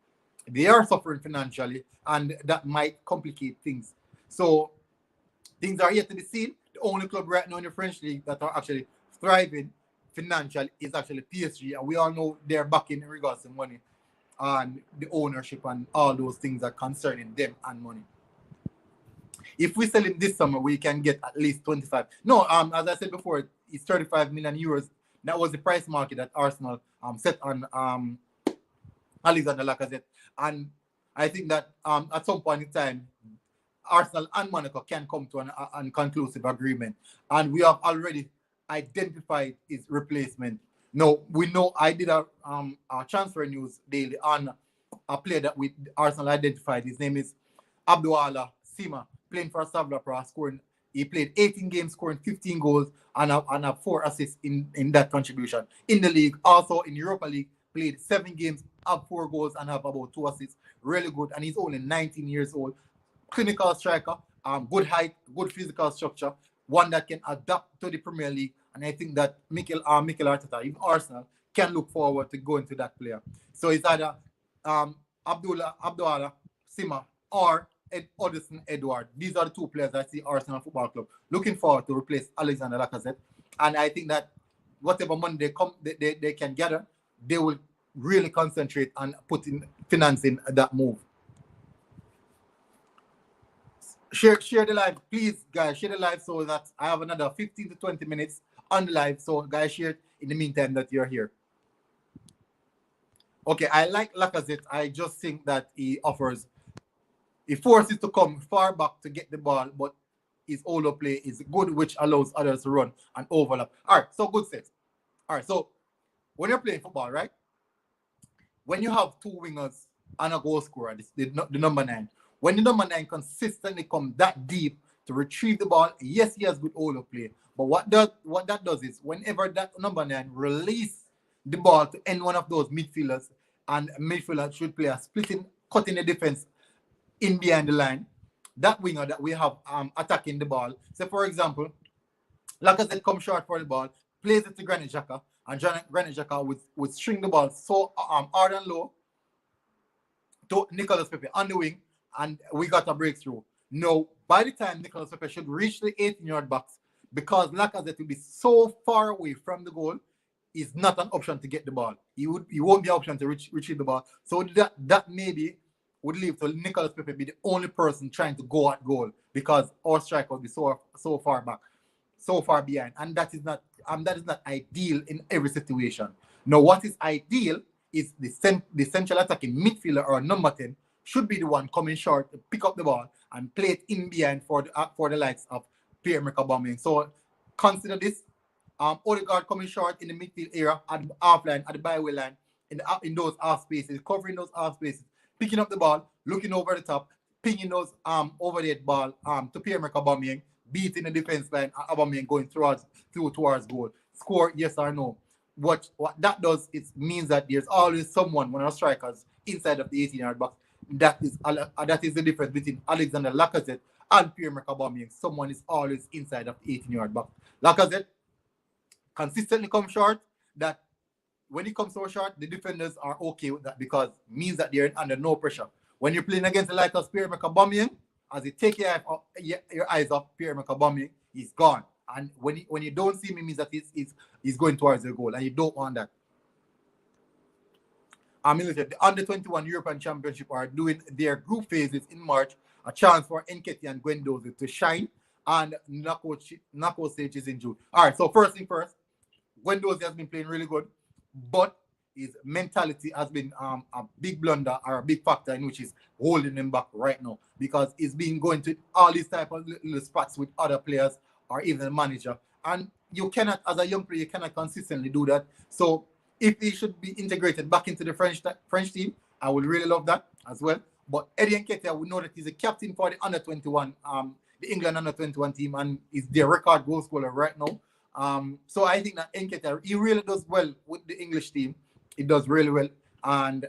A: And that might complicate things. So things are yet to be seen. The only club right now in the French league that are actually thriving financially is actually PSG, and we all know they're backing in regards to money and the ownership and all those things that concerning them and money. If we sell him this summer, we can get at least 25. No, as I said before, it's 35 million euros. That was the price market that Arsenal set on Alexander Lacazette, and I think that at some point in time, Arsenal and Monaco can come to an conclusive agreement, and we have already identified his replacement. No, we know I did a transfer news daily on a player that Arsenal identified. His name is Abdullah Sima, playing for Slavia Prague, scoring. He played 18 games, scoring 15 goals and have 4 assists in that contribution. In the league, also in Europa League, played 7 games, have 4 goals and have about 2 assists. Really good, and he's only 19 years old. Clinical striker, good height, good physical structure, one that can adapt to the Premier League. And I think that Mikel Arteta, even Arsenal, can look forward to going to that player. So it's either Abdullah Sima or Odison Edward. These are the 2 players I see Arsenal Football Club looking forward to replace Alexander Lacazette. And I think that whatever money they can gather, they will really concentrate on putting financing that move. Share the live, please, guys. Share the live so that I have another 15 to 20 minutes on the live. So, guys, share it in the meantime that you're here. Okay, I like Lacazette. I just think that he forces to come far back to get the ball, but his all play is good, which allows others to run and overlap. All right, so good set. All right, so when you're playing football, right? When you have 2 wingers and a goal scorer, the number 9. When the number 9 consistently come that deep to retrieve the ball, yes, he has good all play. But what that does is, whenever that number 9 release the ball to any one of those midfielders, and midfielder should play a splitting, cutting the defense in behind the line, that winger that we have attacking the ball. So, for example, Lacazette come short for the ball, plays it to Granit Xhaka, and Granit Xhaka would string the ball so hard and low to Nicolas Pepe on the wing, and we got a breakthrough. No, by the time Nicolas Pepe should reach the 18-yard box, because Lacazette will be so far away from the goal, is not an option to get the ball. He won't be an option to retrieve the ball. So that maybe would leave to Nicolas Pepe be the only person trying to go at goal, because our striker will be so far back, so far behind, and that is not ideal in every situation. Now, what is ideal is the central attacking midfielder or number 10 should be the one coming short to pick up the ball and play it in behind for the likes of Pierre-Emerick Aubameyang. So consider this: Odegaard coming short in the midfield area, at the half line, at the byway line, in those half spaces, covering those half spaces, picking up the ball, looking over the top, pinging those overhead ball to Pierre-Emerick Aubameyang. beating the defense line, and Aubameyang going towards goal. Score, yes or no. What that does, it means that there's always someone, one of the strikers, inside of the 18-yard box. That is the difference between Alexander Lacazette and Pierre-Emerick Aubameyang. Someone is always inside of the 18-yard box. Lacazette consistently comes short. That when he comes so short, the defenders are okay with that because it means that they're under no pressure. When you're playing against the likes of Pierre-Emerick Aubameyang, as you take your eyes off Pierre-Emerick Aubameyang, he's gone. And when you don't see him, it means that he's going towards the goal, and you don't want that. The Under-21 European Championship are doing their group phases in March, a chance for Nketiah and Guendouzi to shine, and knockout stages in June. All right, so first thing first, Guendouzi has been playing really good, but his mentality has been a big blunder or a big factor in which is holding him back right now, because he's been going to all these type of little spots with other players or even the manager. And you cannot, as a young player, you cannot consistently do that. So if he should be integrated back into the French team, I would really love that as well. But Eddie Nketiah, we know that he's a captain for the Under-21, the England Under-21 team, and he's their record goal scorer right now. So I think that Nketiah, he really does well with the English team. He does really well. And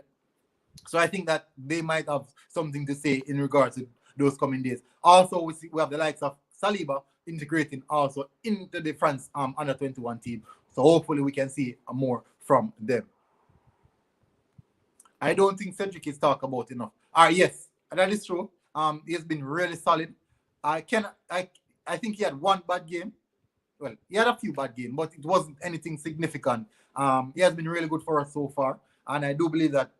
A: so I think that they might have something to say in regards to those coming days. Also, we have the likes of Saliba integrating also into the France Under-21 team. So hopefully we can see more from them. I don't think Cedric is talked about enough. Yes, that is true. He has been really solid. I think he had one bad game. Well, he had a few bad games, but it wasn't anything significant. He has been really good for us so far, and I do believe that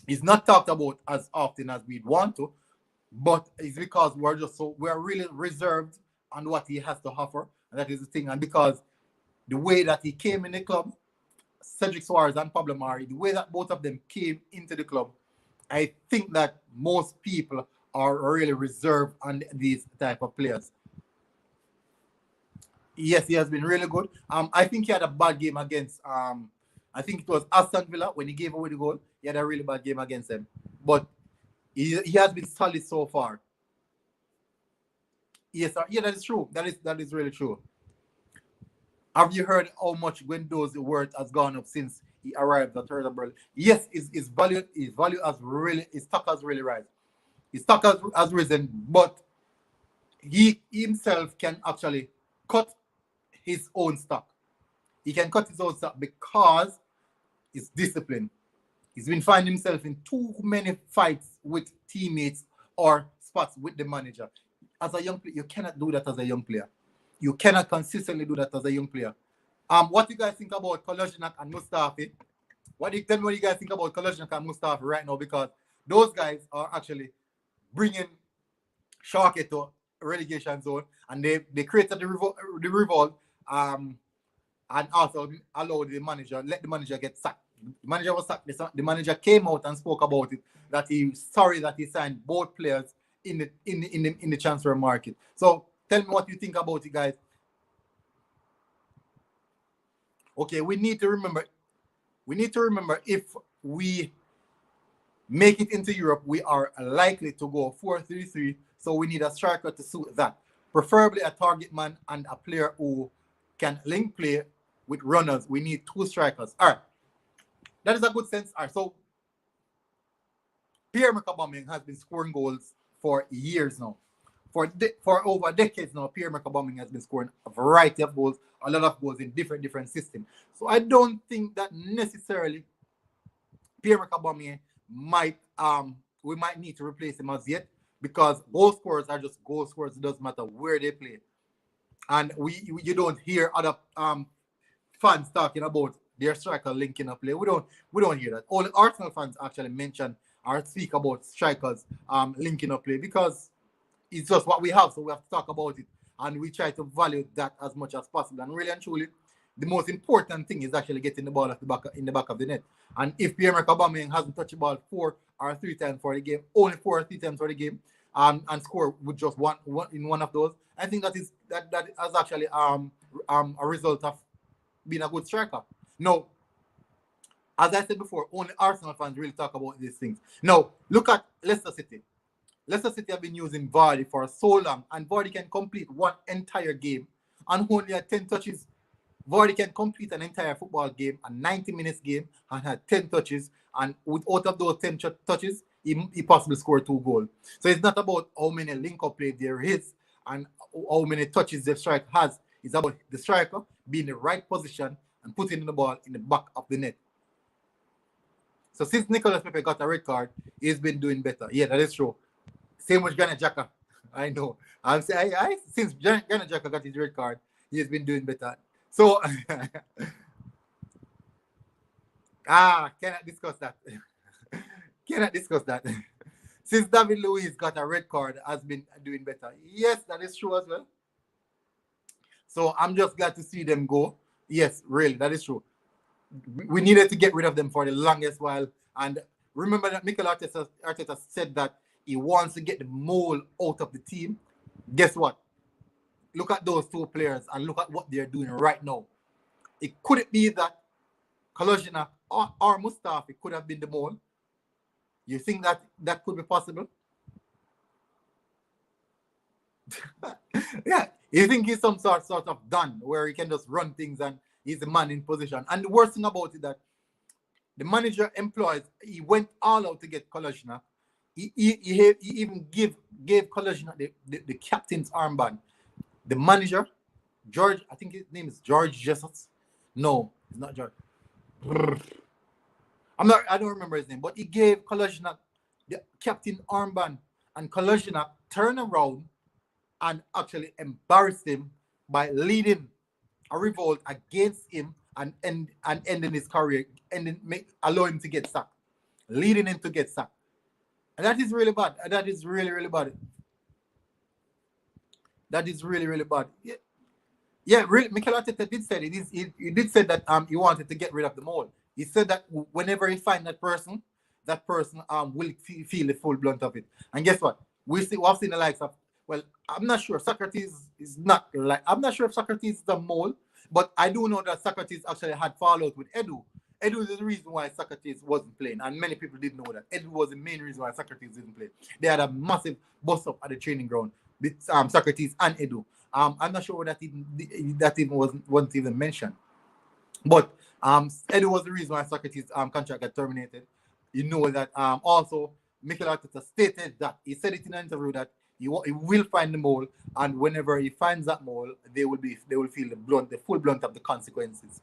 A: he's not talked about as often as we'd want to, but it's because we're really reserved on what he has to offer, and that is the thing. And because the way that he came in the club, Cedric Soares and Pablo Mari, the way that both of them came into the club, I think that most people are really reserved on these type of players. Yes, he has been really good. I think he had a bad game against, I think it was Aston Villa when he gave away the goal. He had a really bad game against them. But he has been solid so far. Yes, sir. Yeah, that is true. That is really true. Have you heard how much Guendouzi's worth has gone up since he arrived at Hertha Berlin? Yes, his value his stock has really risen. His stock has risen, but he himself can actually cut his own stock. He can cut his own stock because he's disciplined. He's been finding himself in too many fights with teammates or spots with the manager. As a young player, you cannot do that as a young player. You cannot consistently do that as a young player. What do you guys think about Kolasinac and Mustafi? Tell me what you guys think about Kolasinac and Mustafi right now, because those guys are actually bringing Schalke to a relegation zone, and they created the revolt, and also allowed let the manager get sacked. The manager was sacked. The manager came out and spoke about it, that he's sorry that he signed both players in the transfer market. So tell me what you think about it, guys. Okay, we need to remember if we make it into Europe, we are likely to go 4-3-3. So we need a striker to suit that. Preferably a target man and a player who can link play with runners. We need two strikers. All right. That is a good sense. All right. So Pierre-Emerick Aubameyang has been scoring goals for years now. For over decades now, Pierre-Emerick Aubameyang has been scoring a variety of goals, a lot of goals in different systems. So I don't think that necessarily Pierre-Emerick Aubameyang we might need to replace him as yet, because goal scorers are just goal scorers. It doesn't matter where they play. And you don't hear other fans talking about their striker linking up play. We don't hear that. Only Arsenal fans actually mention or speak about strikers linking up play, because it's just what we have, so we have to talk about it, and we try to value that as much as possible. And really and truly, the most important thing is actually getting the ball in the back of the net. And if Pierre-Emerick Aubameyang hasn't touched the ball 4 or 3 times for the game, only 4 or 3 times for the game, and score with just one in one of those, I think that is actually a result of being a good striker. No, as I said before, only Arsenal fans really talk about these things. Now, look at Leicester City. Leicester City have been using Vardy for so long, and Vardy can complete one entire game and only had 10 touches. Vardy can complete an entire football game, a 90 minutes game, and had 10 touches. And out of those 10 touches, he possibly scored 2 goals. So it's not about how many link-up plays there is and how many touches the striker has. It's about the striker being in the right position and putting the ball in the back of the net. So since Nicolas Pepe got a red card, he's been doing better. Yeah, that is true. Same with Granit Xhaka. I know. Since Granit Xhaka got his red card, he has been doing better. So, cannot discuss that. Cannot discuss that. Since David Luiz got a red card, has been doing better. Yes, that is true as well. So I'm just glad to see them go. Yes, really, that is true. We needed to get rid of them for the longest while. And remember that Mikel Arteta said that he wants to get the mole out of the team. Guess what? Look at those 2 players and look at what they're doing right now. It couldn't be that Kolasinac or Mustafi could have been the mole. You think that could be possible? Yeah, you think he's some sort of done where he can just run things and he's the man in position. And the worst thing about it that the manager employs, he went all out to get Kolasinac. He even gave Kolasinac the captain's armband. The manager, George, I think his name is George Jesus. No, it's not George. I don't remember his name, but he gave Kolasinac the captain armband, and Kolasinac turned around and actually embarrassed him by leading a revolt against him and ending his career, allowing him to get sacked, leading him to get sacked. And that is really bad. That is really, really bad. That is really, really bad. Yeah, really, Mikel Arteta did say it. He did say that he wanted to get rid of the mole. He said that whenever he finds that person will feel the full blunt of it. And guess what? We've seen the likes of, well, I'm not sure Socrates is not like, I'm not sure if Socrates is a mole, but I do know that Socrates actually had fallout with Edu. Edu is the reason why Socrates wasn't playing, and many people didn't know that. Edu was the main reason why Socrates didn't play. They had a massive bust up at the training ground with Socrates and Edu. I'm not sure that even wasn't even mentioned. But Edu was the reason why Socrates' contract got terminated. You know that also Mikel Arteta stated that he said it in an interview that he will find the mole, and whenever he finds that mole, they will feel the full blunt of the consequences.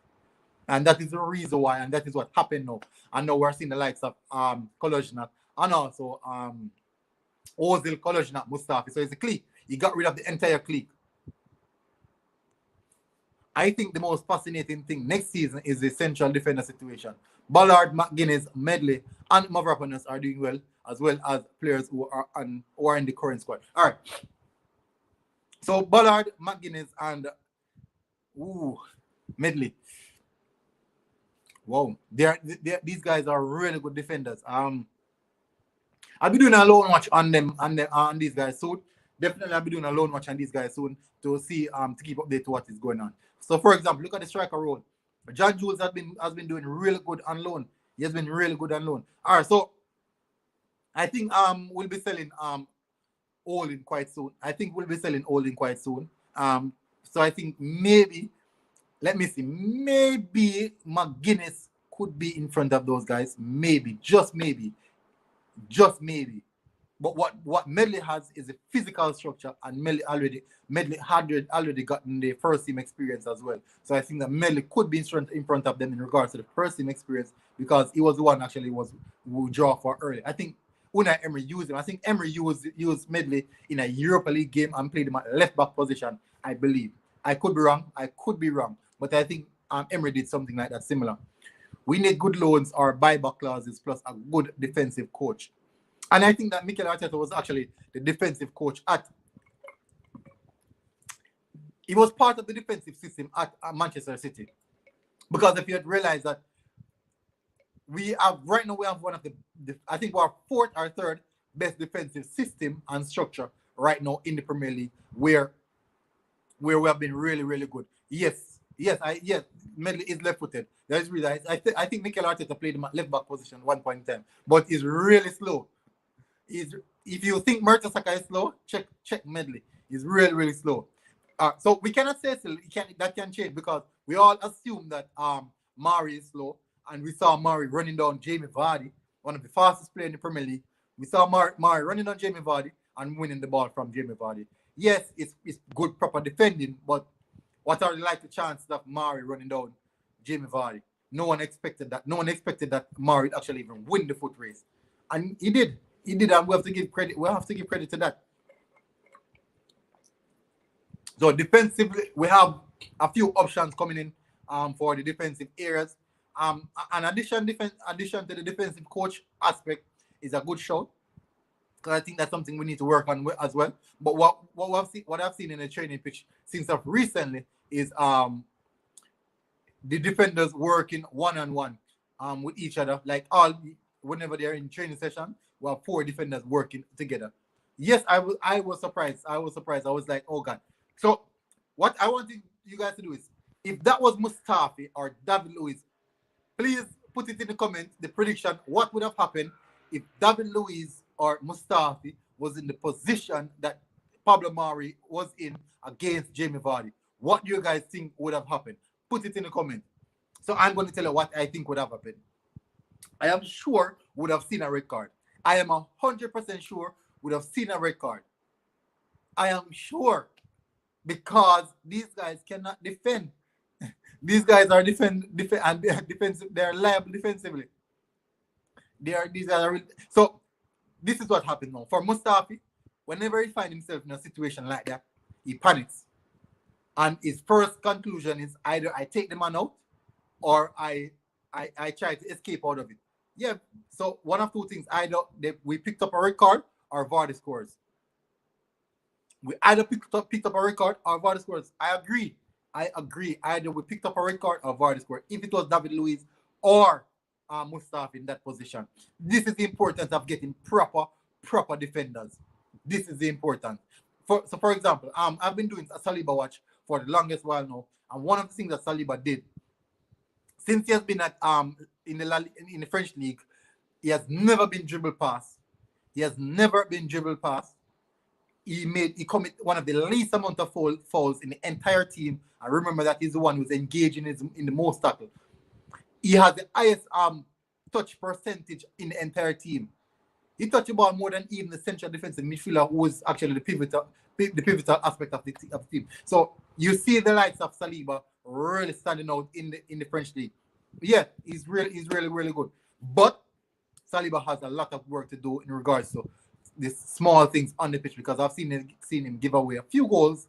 A: And that is the reason why, and that is what happened now. And now we're seeing the likes of Kolasinac and also Ozil, Kolasinac, Mustafi. So it's a clique. He got rid of the entire clique. I think the most fascinating thing next season is the central defender situation. Ballard, McGuinness, Medley, and Mavropanos are doing well as players who are in the current squad. All right. So Ballard, McGuinness, and Medley. Wow, these guys are really good defenders. I'll be doing a loan watch on these guys soon. Definitely, I'll be doing a loan watch on these guys soon to see to keep updated to what is going on. So, for example, look at the striker role. John Jules has been doing really good on loan. He has been really good on loan. All right, so I think we'll be selling Holding quite soon. So I think maybe, let me see, maybe McGuinness could be in front of those guys. Maybe, just maybe. But what Medley has is a physical structure, and Medley had already gotten the first team experience as well. So I think that Medley could be in front of them in regards to the first team experience, because he was the one actually who draw for early. I think Unai Emery used him. I think Emery used Medley in a Europa League game and played him at left back position, I believe. I could be wrong. But I think Emery did something like that similar. We need good loans or buyback clauses plus a good defensive coach. And I think that Mikel Arteta was actually the defensive coach he was part of the defensive system at Manchester City. Because if you had realized that right now we have one of I think we're fourth or third best defensive system and structure right now in the Premier League, where we have been really, really good. Yes, Medley is left-footed. That is really, I think Mikel Arteta played him at left back position 1 point in time, but he's really slow. if you think Mertesacker is slow, check Medley. He's really, really slow. So we cannot say still, that can change because we all assume that Mari is slow, and we saw Mari running down Jamie Vardy, one of the fastest players in the Premier League. We saw Mari running down Jamie Vardy and winning the ball from Jamie Vardy. Yes, it's good proper defending, but what are the likely chances of Mari running down Jamie Vardy? No one expected that. No one expected that Mari would actually even win the foot race, and he did. He did, and we have to give credit. We have to give credit to that. So defensively, we have a few options coming in for the defensive areas. An addition to the defensive coach aspect is a good show, because I think that's something we need to work on as well. But what I've seen in the training pitch since of recently is the defenders working one-on-one with each other. Like whenever they're in training session, we have 4 defenders working together. Yes, I was surprised. I was like, oh God. So what I wanted you guys to do is, if that was Mustafi or David Luiz, please put it in the comments, the prediction, what would have happened if David Luiz or Mustafi was in the position that Pablo Mari was in against Jamie Vardy. What do you guys think would have happened? Put it in the comments. So I'm going to tell you what I think would have happened. I am sure would have seen a red card. I am 100% sure would have seen a red card. I am sure, because these guys cannot defend. These guys are defensive. They're liable defensively. So this is what happened now. For Mustafi, whenever he finds himself in a situation like that, he panics. And his first conclusion is either I take the man out or I try to escape out of it. Yeah, so one of 2 things. Either we picked up a red card or Vardy scores. We either picked up a red card or Vardy scores. I agree. Either we picked up a red card or Vardy scored. If it was David Luiz or Mustafi in that position. This is the importance of getting proper defenders. This is the importance. For example, I've been doing a Saliba watch for the longest while now, and one of the things that Saliba did since he has been at in the French league, he has never been dribbled past. He commit one of the least amount of fouls in the entire team. I remember that he's the one who's engaging in the most tackle. He has the highest touch percentage in the entire team. He touched the ball more than even the central defensive midfielder, who is actually the pivotal aspect of the team. So you see the likes of Saliba really standing out in the French league. Yeah, he's really good. But Saliba has a lot of work to do in regards to these small things on the pitch, because I've seen him give away a few goals,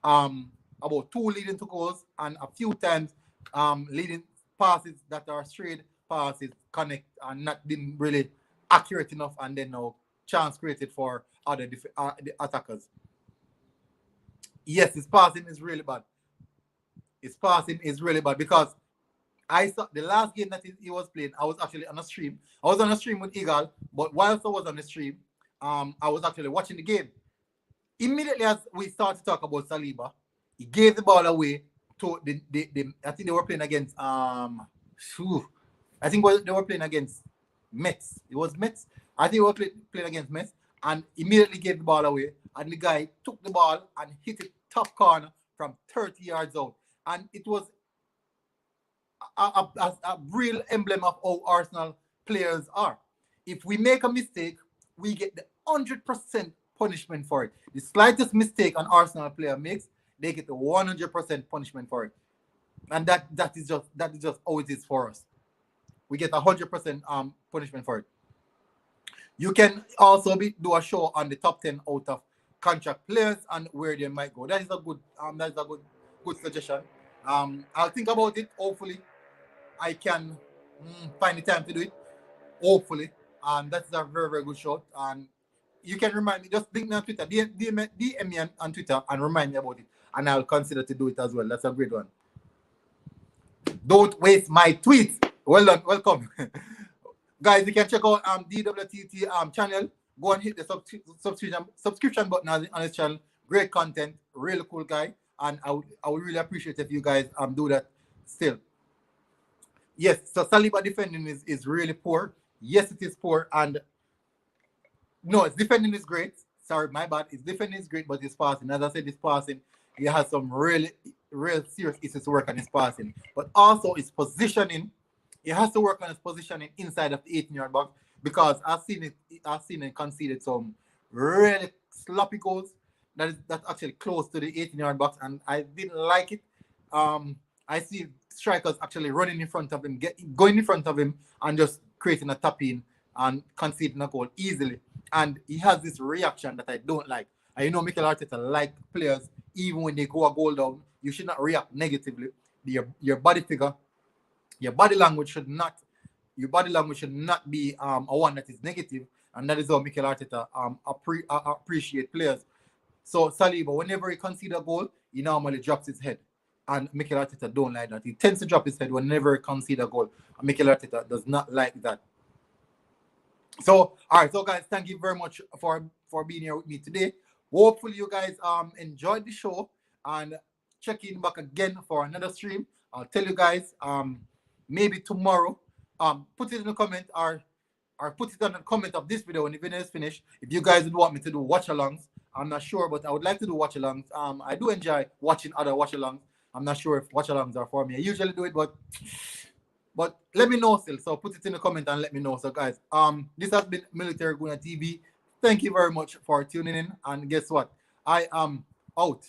A: about 2 leading to goals, and a few times leading passes that are straight passes, connect, and not been really accurate enough, and then now chance created for other the attackers. Yes, his passing is really bad. Because I saw the last game that he was playing. I was actually on a stream. I was on a stream with Eagle, but whilst I was on the stream, I was actually watching the game. Immediately as we started to talk about Saliba, he gave the ball away to the I think they were playing against I think they were playing against Mets. It was Mets. I think they were playing against Mets, and immediately gave the ball away. And the guy took the ball and hit it top corner from 30 yards out. And it was a real emblem of how Arsenal players are. If we make a mistake, we get the 100% punishment for it. The slightest mistake an Arsenal player makes, they get the 100% punishment for it. And that is just how it is for us. We get 100% punishment for it. You can also do a show on the top 10 out of contract players and where they might go. That is a good suggestion. I'll think about it. Hopefully, I can find the time to do it. Hopefully, that's a very, very good show. And you can remind me. Just link me on Twitter. DM me on Twitter and remind me about it, and I'll consider to do it as well. That's a great one. Don't waste my tweets. Well done. Welcome. Guys, you can check out DWTT channel. Go and hit the subscription button on his channel. Great content. Really cool guy. And I would really appreciate if you guys do that still. Yes, so Saliba defending is really poor. Yes, it is poor. And No, his defending is great. Sorry, my bad. His defending is great, but his passing, as I said, his passing, he has some real serious issues to work on his passing. But also his positioning, he has to work on his positioning inside of the 18-yard box because I've seen him conceded some really sloppy goals that's actually close to the 18-yard box, and I didn't like it. I see strikers actually running in front of him, going in front of him, and just creating a tap in and conceding a goal easily. And he has this reaction that I don't like. And you know, Mikel Arteta like players, even when they go a goal down, you should not react negatively. Your body figure, your body language should not, be a one that is negative, and that is how Mikel Arteta appreciate players. So Saliba, whenever he concedes a goal, he normally drops his head. And Mikel Arteta don't like that. He tends to drop his head whenever he concedes a goal. And Mikel Arteta does not like that. So, all right, so guys, thank you very much for being here with me today. Hopefully you guys enjoyed the show and check in back again for another stream. I'll tell you guys maybe tomorrow. Put it in the comment or put it on the comment of this video when the video is finished. If you guys would want me to do watch-alongs, I'm not sure, but I would like to do watch-alongs. I do enjoy watching other watch-alongs. I'm not sure if watch-alongs are for me. I usually do it, but let me know still. So put it in the comment and let me know. So guys, this has been Military Guna TV. Thank you very much for tuning in. And guess what? I am out.